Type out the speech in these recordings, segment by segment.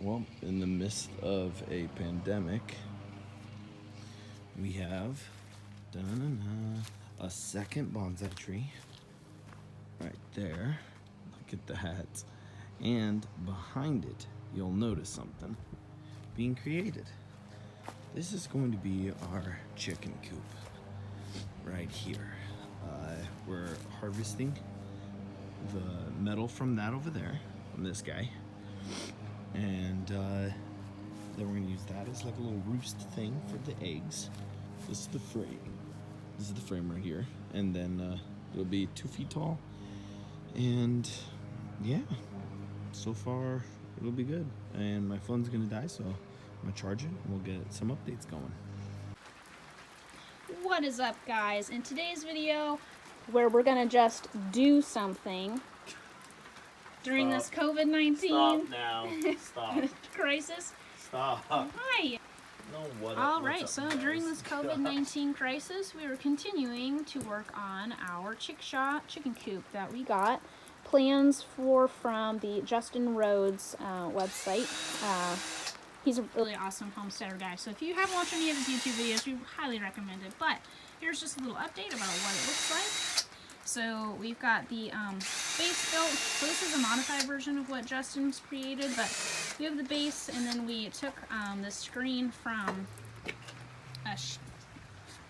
Well, in the midst of a pandemic, we have a second bonsai tree right there. Look at that. And behind it, you'll notice something being created. This is going to be our chicken coop right here. We're harvesting the metal from that over there, from this guy. And then we're gonna use that as like a little roost thing for the eggs. This is the frame. This is the frame right here. And then it'll be 2 feet tall. And yeah, so far it'll be good. And my phone's gonna die, so I'm gonna charge it and we'll get some updates going. What is up, guys? In today's video, where we're gonna just do something during this COVID-19 crisis. Stop. Hi. No, All right, so during this COVID-19 crisis, we were continuing to work on our chicken coop that we got plans for from the Justin Rhodes website. He's a really awesome homesteader guy, so if you haven't watched any of his YouTube videos, we highly recommend it. But here's just a little update about what it looks like. So we've got the base built. So this is a modified version of what Justin's created, but we have the base, and then we took the screen from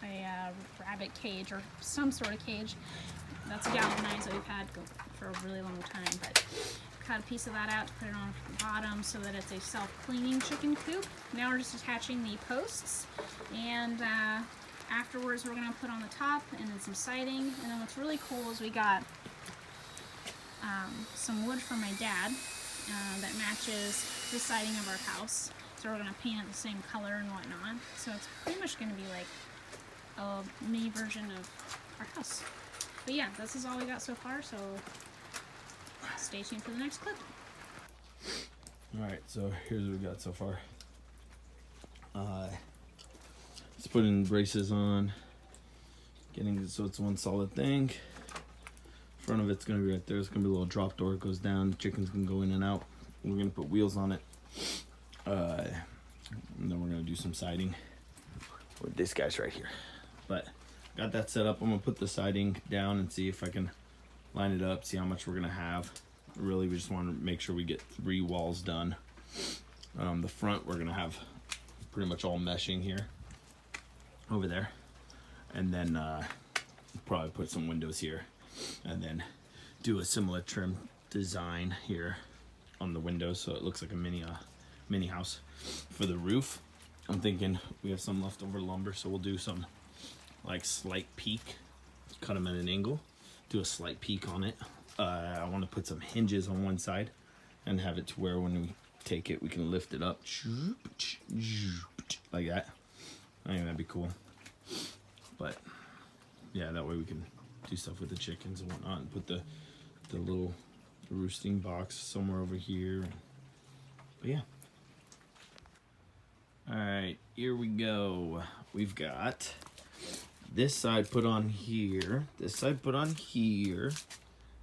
a rabbit cage or some sort of cage that's galvanized that we've had for a really long time, but cut a piece of that out to put it on the bottom so that it's a self-cleaning chicken coop. Now we're just attaching the posts, and afterwards we're going to put on the top and then some siding. And then what's really cool is we got some wood from my dad that matches the siding of our house, so we're going to paint it the same color and whatnot. So it's pretty much going to be like a mini version of our house. But yeah, this is all we got so far, so stay tuned for the next clip. Alright, so here's what we got so far. Let's put in braces on, getting it so it's one solid thing. Front of it's gonna be right there. It's gonna be a little drop door. It goes down. The chickens can go in and out. We're gonna put wheels on it. And then we're gonna do some siding with this guy's right here. But got that set up. I'm gonna put the siding down and see if I can line it up, see how much we're gonna have. Really, we just want to make sure we get 3 walls done. The front, we're gonna have pretty much all meshing here, over there, and then probably put some windows here, and then do a similar trim design here on the windows so it looks like a mini house. For the roof, I'm thinking we have some leftover lumber, so we'll do some like slight peak, cut them at an angle, do a slight peak on it. I want to put some hinges on one side and have it to where when we take it we can lift it up like that. I think that'd be cool. But yeah, that way we can do stuff with the chickens and whatnot, and put the little roosting box somewhere over here. But yeah. Alright, here we go. We've got this side put on here, this side put on here,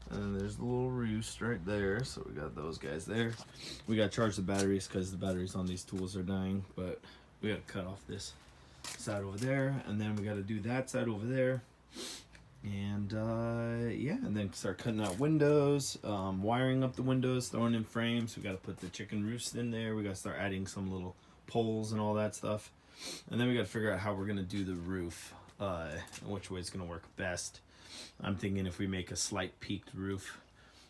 and then there's the little roost right there. So we got those guys there. We got to charge the batteries because the batteries on these tools are dying, but we got to cut off this side over there, and then we got to do that side over there, and yeah, and then start cutting out windows, wiring up the windows, throwing in frames. We got to put the chicken roost in there. We got to start adding some little poles and all that stuff, and then we got to figure out how we're gonna do the roof, which way it's gonna work best. I'm thinking if we make a slight peaked roof,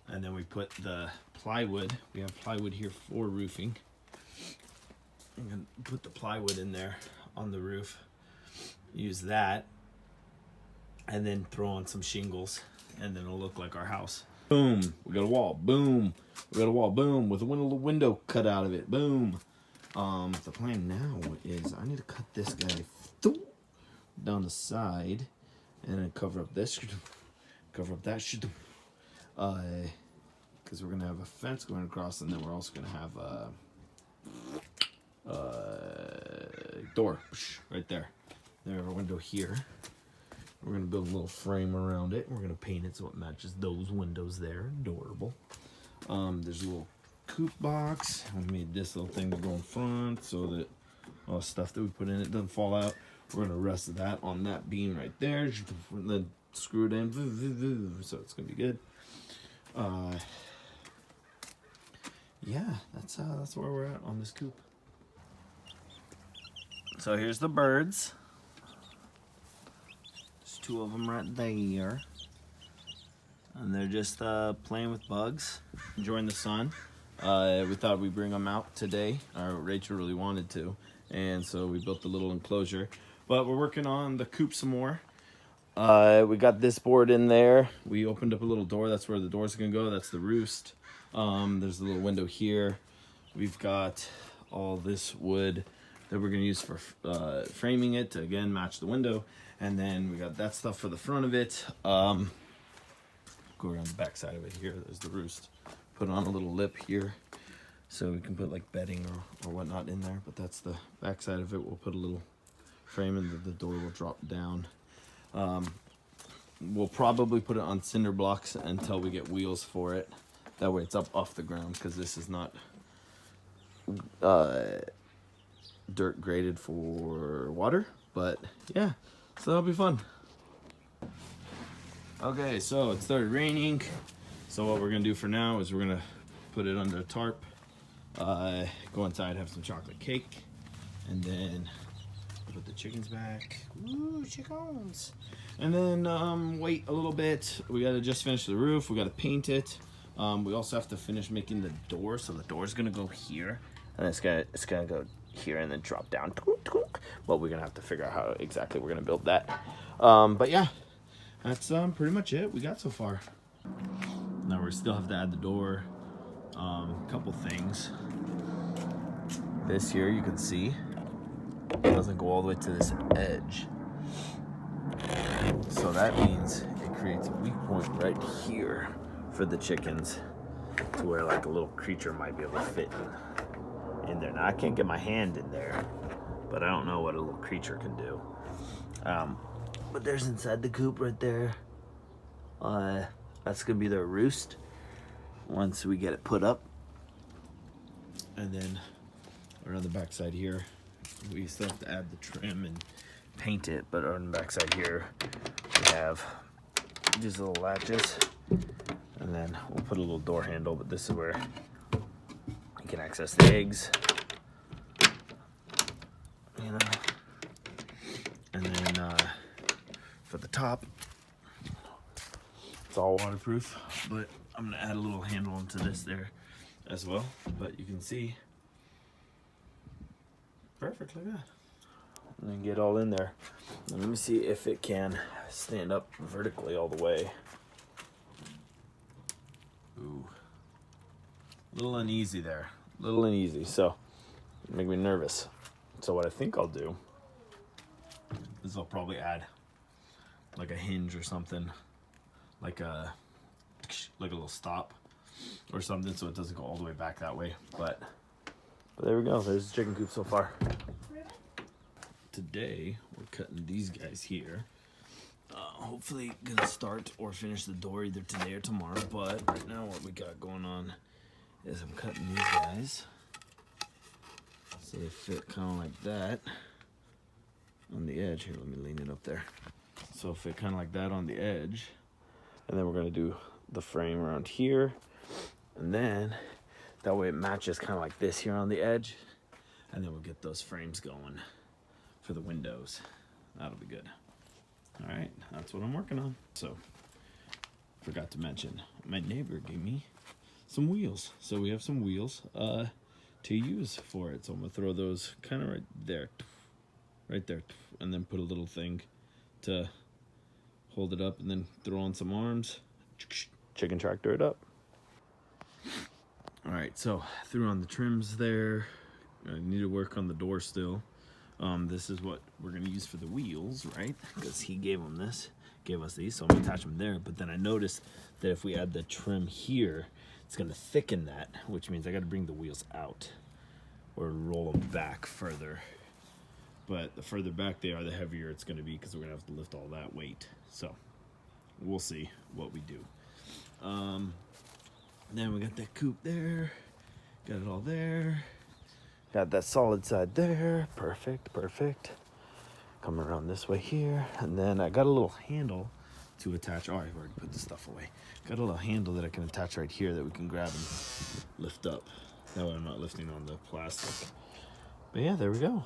and then we put the plywood. We have plywood here for roofing. I'm gonna put the plywood in there on the roof, use that, and then throw on some shingles, and then it'll look like our house. Boom, we got a wall. Boom, we got a wall. Boom, with a window cut out of it. Boom. The plan now is I need to cut this guy down the side, and then cover up this, cover up that, because we're gonna have a fence going across, and then we're also gonna have a door right there. There's a window here. We're gonna build a little frame around it. We're gonna paint it so it matches those windows there. Adorable. There's a little coop box. We made this little thing to go in front so that all the stuff that we put in it doesn't fall out. We're gonna rest that on that beam right there, and then screw it in, so it's gonna be good. Yeah, that's where we're at on this coop. So here's the birds. There's 2 of them right there, and they're just playing with bugs, enjoying the sun. We thought we'd bring them out today. Rachel really wanted to, and so we built a little enclosure. But we're working on the coop some more. We got this board in there. We opened up a little door. That's where the door's gonna go. That's the roost. There's a little window here. We've got all this wood that we're gonna use for framing it to again match the window. And then we got that stuff for the front of it. Go around the back side of it here. There's the roost. Put on a little lip here so we can put like bedding or whatnot in there. But that's the back side of it. We'll put a little frame and the door will drop down. We'll probably put it on cinder blocks until we get wheels for it. That way it's up off the ground, because this is not dirt graded for water. But yeah, so that'll be fun. Okay, so it started raining. So what we're gonna do for now is we're gonna put it under a tarp, go inside, have some chocolate cake, and then put the chickens back. Ooh, chickens. And then wait a little bit. We gotta just finish the roof. We gotta paint it. We also have to finish making the door. So the door's gonna go here, and it's gonna go here and then drop down. But we're gonna have to figure out how exactly we're gonna build that. But yeah, that's pretty much it we got so far. Now we still have to add the door. Couple things. This here you can see it doesn't go all the way to this edge. So that means it creates a weak point right here for the chickens, to where like a little creature might be able to fit in there. Now I can't get my hand in there, but I don't know what a little creature can do. But there's inside the coop right there. That's gonna be their roost once we get it put up. And then around the back side here, we still have to add the trim and paint it, but on the back side here we have these little latches, and then we'll put a little door handle, but this is where you can access the eggs, you know. And then for the top, it's all waterproof, but I'm gonna add a little handle into this there as well. But you can see, perfect like that. And then get all in there. And let me see if it can stand up vertically all the way. Ooh, a little uneasy there, a little uneasy. So make me nervous. So what I think I'll do is I'll probably add like a hinge or something, like a little stop or something, so it doesn't go all the way back that way. But there we go. There's the chicken coop so far. Today we're cutting these guys here. Hopefully gonna start or finish the door either today or tomorrow. But right now what we got going on is I'm cutting these guys so they fit kind of like that on the edge. Here, let me lean it up there. So fit kind of like that on the edge, and then we're gonna do the frame around here, and then that way it matches kind of like this here on the edge, and then we'll get those frames going for the windows. That'll be good. All right, that's what I'm working on. So forgot to mention, my neighbor gave me some wheels, so we have some wheels to use for it. So I'm gonna throw those kind of right there, and then put a little thing to hold it up, and then throw on some arms, chicken tractor it up. All right, so threw on the trims there. I need to work on the door still. This is what we're gonna use for the wheels, right? Because he gave us these, so I'm gonna attach them there. But then I noticed that if we add the trim here, it's gonna thicken that, which means I gotta bring the wheels out or roll them back further. But the further back they are, the heavier it's gonna be, because we're gonna have to lift all that weight. So we'll see what we do. Then we got that coop there. Got it all there. Got that solid side there. Perfect, perfect. Come around this way here. And then I got a little handle to attach. Oh, I've already put the stuff away. Got a little handle that I can attach right here that we can grab and lift up. That way I'm not lifting on the plastic. But yeah, there we go.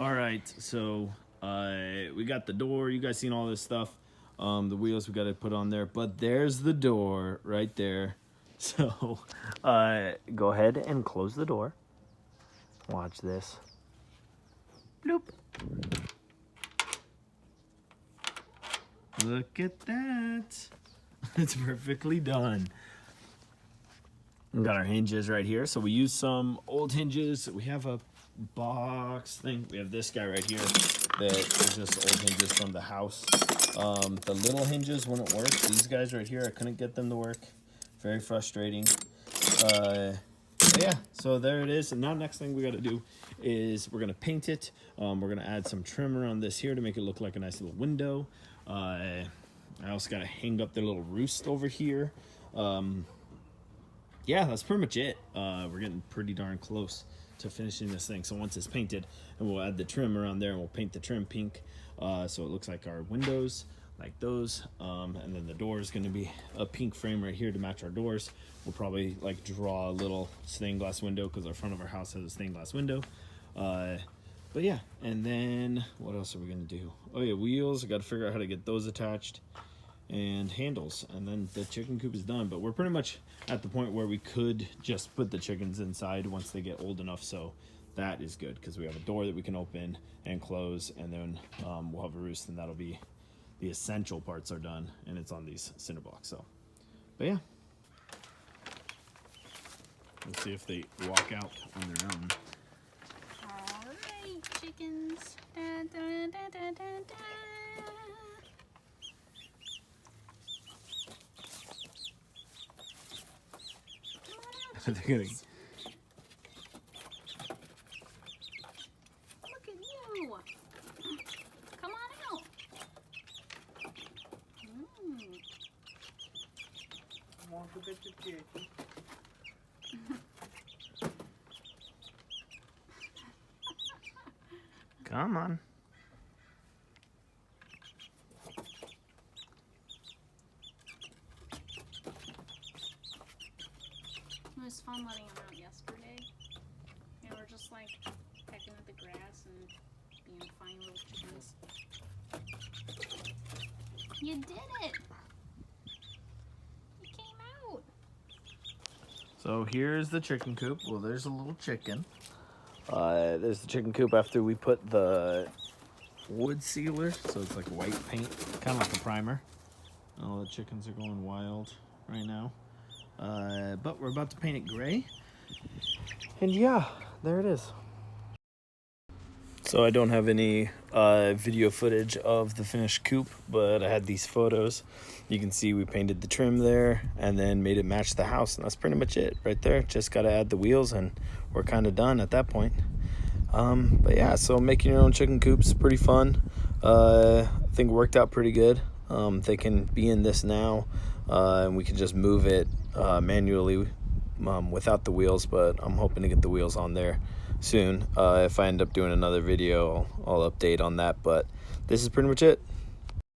All right, so we got the door. You guys seen all this stuff. The wheels we got to put on there. But there's the door right there. So go ahead and close the door. Watch this. Bloop. Look at that. It's perfectly done. We got our hinges right here. So we use some old hinges. We have a box thing. We have this guy right here that is just old hinges from the house. The little hinges wouldn't work. These guys right here, I couldn't get them to work. Very frustrating. Yeah, so there it is. And now next thing we got to do is we're going to paint it. We're going to add some trim around this here to make it look like a nice little window. I also got to hang up their little roost over here. Yeah, that's pretty much it. We're getting pretty darn close to finishing this thing. So once it's painted, and we'll add the trim around there, and we'll paint the trim pink, so it looks like our windows, like those. And then the door is going to be a pink frame right here to match our doors. We'll probably like draw a little stained glass window because our front of our house has a stained glass window. But yeah, and then what else are we going to do? Oh yeah, wheels. I got to figure out how to get those attached, and handles, and then the chicken coop is done. But we're pretty much at the point where we could just put the chickens inside once they get old enough, so that is good because we have a door that we can open and close, and then we'll have a roost, and that'll be the essential parts are done, and it's on these cinder blocks. So but yeah, we'll see if they walk out on their own. All right, chickens. Da, da, da, da, da, da. They're gonna... Look at you. Come on out. I want to get the chicken. Come on. It was fun letting them out yesterday. They were just like pecking at the grass and being fine little chickens. You did it! You came out! So here's the chicken coop. Well, there's a little chicken. There's the chicken coop after we put the wood sealer. So it's like white paint, kind of like a primer. All the chickens are going wild right now. But we're about to paint it gray. And yeah, there it is. So I don't have any video footage of the finished coop, but I had these photos. You can see we painted the trim there and then made it match the house, and that's pretty much it right there. Just got to add the wheels and we're kind of done at that point. But yeah, so making your own chicken coops is pretty fun. I think it worked out pretty good. They can be in this now, and we can just move it manually without the wheels, but I'm hoping to get the wheels on there soon. If I end up doing another video, I'll update on that, but this is pretty much it.